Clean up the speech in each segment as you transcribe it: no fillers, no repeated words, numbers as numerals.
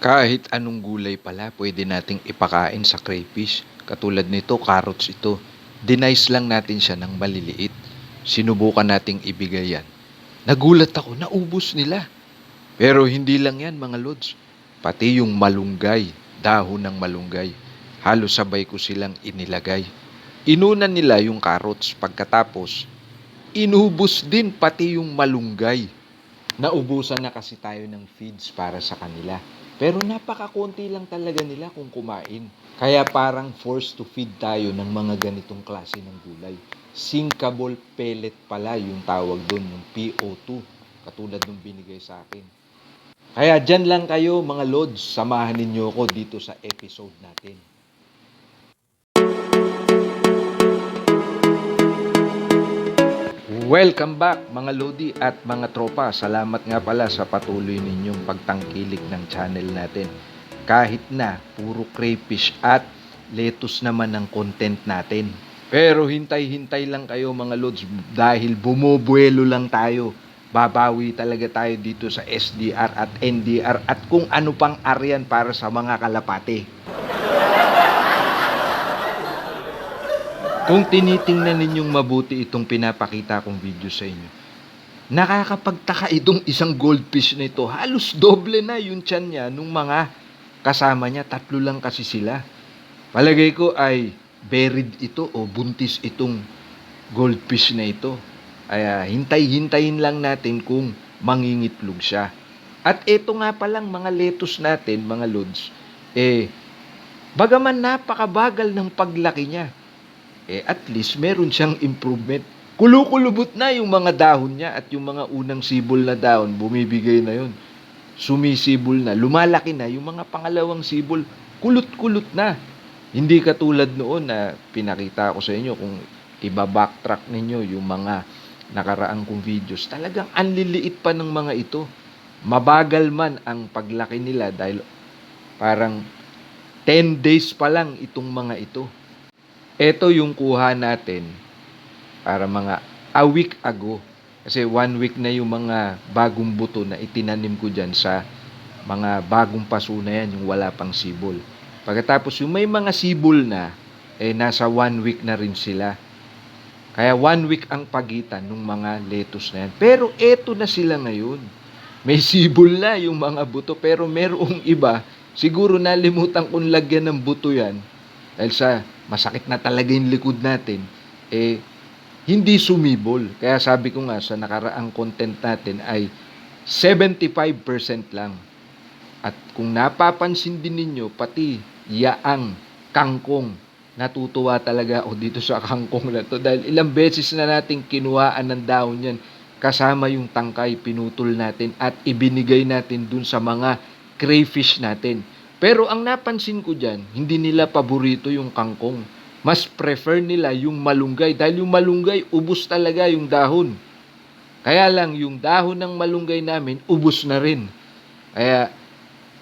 Kahit anong gulay pala pwede nating ipakain sa crayfish. Katulad nito, carrots ito. Dinice lang natin siya ng maliliit. Sinubukan nating ibigay yan. Nagulat ako, naubos nila. Pero hindi lang yan mga lods. Pati yung malunggay, dahon ng malunggay. Halos sabay ko silang inilagay. Inunan nila yung carrots pagkatapos. Inubos din pati yung malunggay. Naubusan na kasi tayo ng feeds para sa kanila. Pero napakakonti lang talaga nila kung kumain. Kaya parang forced to feed tayo ng mga ganitong klase ng gulay. Sinkable pellet pala yung tawag doon, yung PO2. Katulad nung binigay sa akin. Kaya dyan lang kayo mga lods, samahan ninyo ko dito sa episode natin. Welcome back mga Lodi at mga tropa. Salamat nga pala sa patuloy ninyong pagtangkilik ng channel natin. Kahit na puro crayfish at lettuce naman ang content natin. Pero hintay-hintay lang kayo mga Lods dahil bumubuelo lang tayo. Babawi talaga tayo dito sa SDR at NDR at kung ano pang aryan para sa mga kalapate. Kung tinitingnan ninyong mabuti itong pinapakita kong video sa inyo, nakakapagtaka itong isang goldfish na ito. Halos doble na yung tiyan niya nung mga kasama niya. 3 lang kasi sila. Palagay ko ay buried ito o buntis itong goldfish na ito. Ay hintay-hintayin lang natin kung mangingitlog siya. At ito nga palang mga lettuce natin, mga lods, bagaman napakabagal ng paglaki niya, at least meron siyang improvement. Kulukulubot na yung mga dahon niya at yung mga unang sibol na dahon, bumibigay na yun. Sumisibol na, lumalaki na, yung mga pangalawang sibol, kulot-kulot na. Hindi katulad noon na pinakita ko sa inyo kung iba-backtrack ninyo yung mga nakaraang kong videos. Talagang anliliit pa ng mga ito. Mabagal man ang paglaki nila dahil parang 10 days pa lang itong mga ito. Ito yung kuha natin para mga a week ago. Kasi 1 week na yung mga bagong buto na itinanim ko dyan sa mga bagong paso na yan, yung wala pang sibol. Pagkatapos yung may mga sibol na, nasa 1 week na rin sila. Kaya 1 week ang pagitan ng mga lettuce na yan. Pero eto na sila ngayon. May sibol na yung mga buto, pero merong iba, siguro nalimutan kong lagyan ng buto yan. Dahil sa masakit na talaga yung likod natin, hindi sumibol. Kaya sabi ko nga sa nakaraang content natin ay 75% lang. At kung napapansin din ninyo, pati yaang kangkong, natutuwa talaga ako dito sa kangkong na to dahil ilang beses na natin kinuhaan ng dahon yan kasama yung tangkay, pinutol natin at ibinigay natin dun sa mga crayfish natin. Pero ang napansin ko dyan, hindi nila paborito yung kangkong. Mas prefer nila yung malunggay dahil yung malunggay, ubos talaga yung dahon. Kaya lang, yung dahon ng malunggay namin, ubos na rin. Kaya,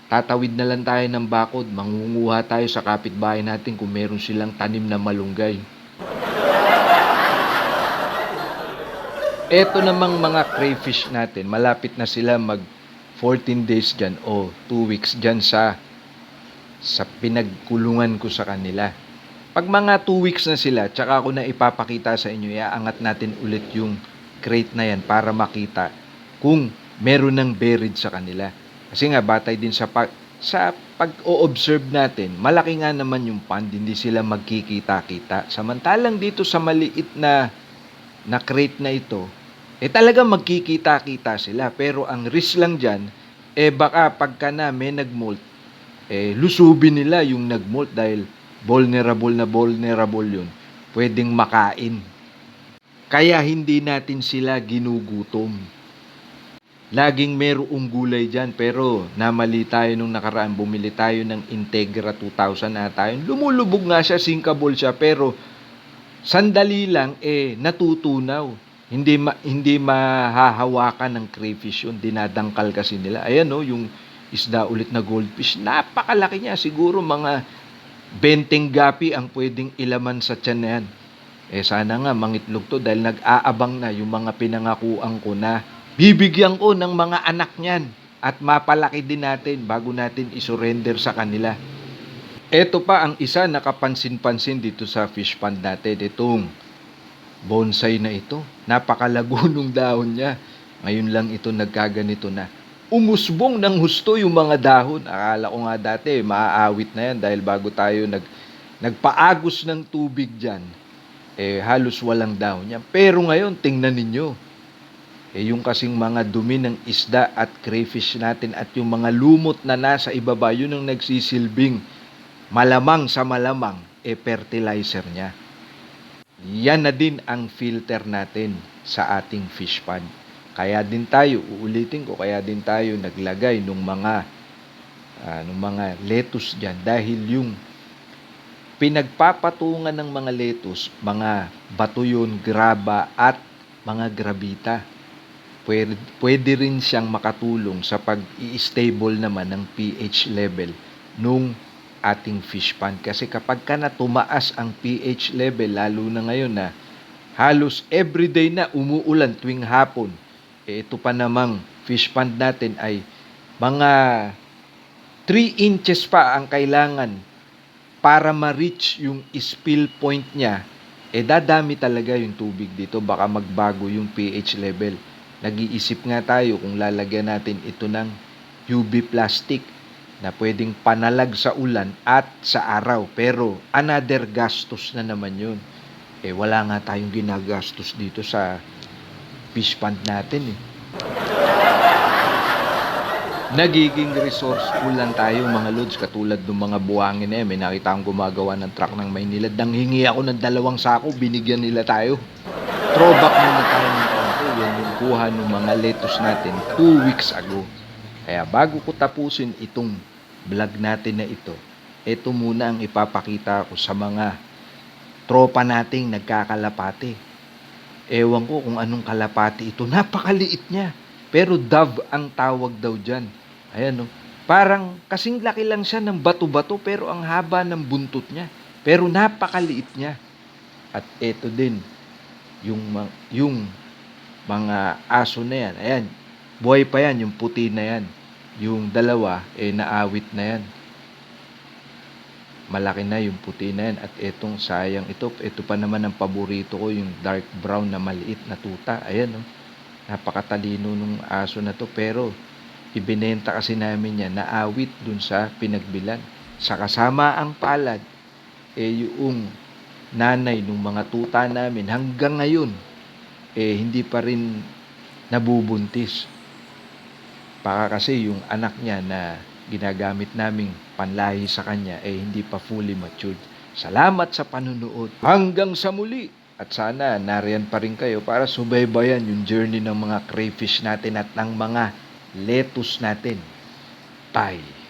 tatawid na lang tayo ng bakod. Mangunguha tayo sa kapitbahay natin kung meron silang tanim na malunggay. Eto namang mga crayfish natin, malapit na sila mag 14 days dyan o 2 weeks dyan sa pinagkulungan ko sa kanila. Pag mga 2 weeks na sila, tsaka ako na ipapakita sa inyo, iaangat natin ulit yung crate na yan para makita kung meron ng buried sa kanila. Kasi nga, batay din sa pag-o-observe natin, malaki nga naman yung pond, hindi sila magkikita-kita. Samantalang dito sa maliit na crate na ito, talaga magkikita-kita sila. Pero ang risk lang dyan, baka pagka na may nag-molt, lusubin nila yung nag-molt dahil vulnerable yun. Pwedeng makain. Kaya hindi natin sila ginugutom. Laging merong gulay dyan pero namali tayo nung nakaraan. Bumili tayo ng Integra 2000 na tayo. Lumulubog nga siya, sinkable siya pero sandali lang natutunaw. Hindi mahahawakan ng crayfish yun. Dinadangkal kasi nila. Ayan yung isda ulit na goldfish. Napakalaki niya. Siguro mga 20 gapi ang pwedeng ilaman sa tiyan na yan. Sana nga mangitlog to dahil nag-aabang na yung mga pinangakuan ko na bibigyan ko ng mga anak niyan. at mapalaki din natin bago natin isurrender sa kanila. Ito pa ang isa na kapansin-pansin dito sa fish pond natin, itong bonsai na ito. Napakalago nung dahon niya. Ngayon lang ito nagkaganito na. Umusbong ng husto yung mga dahon. Akala ko nga dati maaawit na yan dahil bago tayo nagpaagos ng tubig dyan, halos walang dahon yan. Pero ngayon, tingnan ninyo. Yung kasing mga dumi ng isda at crayfish natin at yung mga lumot na nasa ibaba, yun ang nagsisilbing malamang sa malamang, fertilizer niya. Yan na din ang filter natin sa ating fish pond. Kaya din tayo, uulitin ko, kaya din tayo naglagay ng mga lettuce dyan. Dahil yung pinagpapatungan ng mga lettuce, mga bato yun, graba at mga gravita. Pwede rin siyang makatulong sa pag-i-stable naman ng pH level nung ating fish pond. Kasi kapag ka na tumaas ang pH level, lalo na ngayon na halos everyday na umuulan tuwing hapon, ito pa namang fish pond natin ay mga 3 inches pa ang kailangan para ma-reach yung spill point niya, dadami talaga yung tubig dito. Baka magbago yung pH level. Nag-iisip nga tayo kung lalagyan natin ito ng UV plastic na pwedeng panalag sa ulan at sa araw. Pero another gastos na naman yun. Wala nga tayong ginagastos dito sa fish pond natin. Nagiging resourceful lang tayo mga lods, katulad ng mga buhangin may nakita akong gumagawa ng truck ng Maynila. Nanghingi ako ng 2 sako, binigyan nila tayo. Throwback muna tayo ng konti. Yan yung kuha ng mga lettuce natin 2 weeks ago. Kaya bago ko tapusin itong vlog natin na ito muna ang ipapakita ko sa mga tropa nating nagkakalapati. Ewan ko kung anong kalapati ito. Napakaliit niya. Pero dove ang tawag daw dyan. Ayan, no? Parang kasing laki lang siya ng bato-bato pero ang haba ng buntot niya. Pero napakaliit niya. At ito din, yung mga aso na yan. Ayan, buhay pa yan, yung puti na yan. Yung dalawa, naawit na yan. Malaki na yung puti na yan. At etong sayang ito pa naman ang paborito ko, yung dark brown na maliit na tuta. Ayan, no? Napakatalino nung aso na to, pero ibinenta kasi namin yan, naawit dun sa pinagbilan. Sa kasama ang palad, yung nanay nung mga tuta namin, hanggang ngayon, hindi pa rin nabubuntis. Baka kasi yung anak niya na ginagamit naming panlahi sa kanya, hindi pa fully matured. Salamat sa panunood. Hanggang sa muli! At sana nariyan pa rin kayo para subaybayan yung journey ng mga crayfish natin at ng mga lettuce natin. Bye!